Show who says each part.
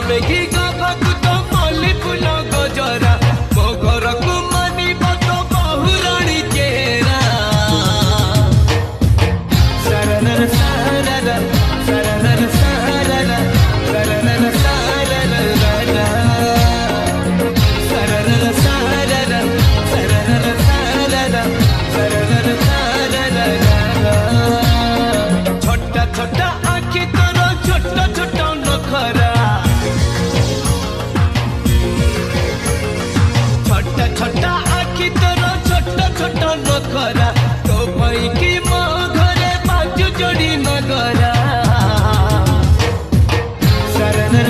Speaker 1: आवेगी गाभा तो मल्ली फूल गजरा मो घर को मानिब तो बहुराणी चेहरा सरनर साररा सरनर साररा सरनर साररा सरनर साररा सरनर साररा सरनर साररा छोटा छोटा आँखी तोर छोटा छोटा नखरा छोटा छोटा आँखी तोर छोटा छोटा नखरा तो पैकी मो घरे बाजू जोड़ी नगरा सरनर